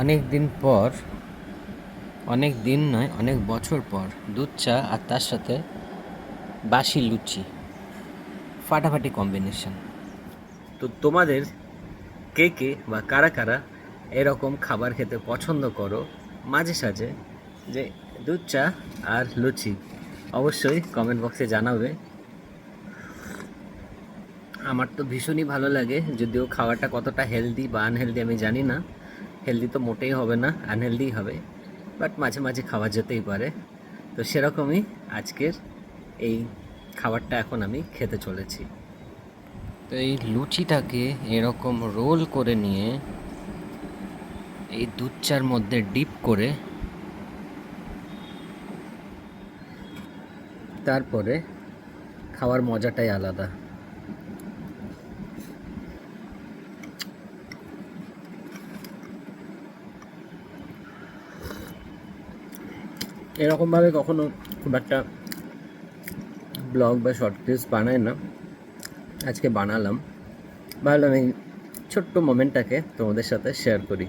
অনেক দিন পর, অনেক দিন নয়, অনেক বছর পর দুধ চা আর তার সাথে বাসি লুচি, ফাটাফাটি কম্বিনেশন। তো তোমাদের কে কে বা কারা কারা এরকম খাবার খেতে পছন্দ করো মাঝে সাঝে, যে দুধ চা আর লুচি? অবশ্যই কমেন্ট বক্সে জানাবে। আমার তো ভীষণই ভালো লাগে, যদিও খাবারটা কতটা হেলদি বা আনহেলদি আমি জানি না। হেলদি তো মোটেই হবে না, আনহেলদি হবে, বাট মাঝে মাঝে খাওয়া যেতেই পারে। তো সেরকমই আজকের এই খাবারটা এখন আমি খেতে চলেছি। তো এই লুচিটাকে এরকম রোল করে নিয়ে এই দুধ চার মধ্যে ডিপ করে তারপরে খাওয়ার মজাটাই আলাদা। এরকমভাবে কখনো খুব একটা ব্লগ বা শর্ট ক্লিপস বানাই না, আজকে বানালাম। ভাবলাম এই ছোট্ট মোমেন্টটাকে তোমাদের সাথে শেয়ার করি।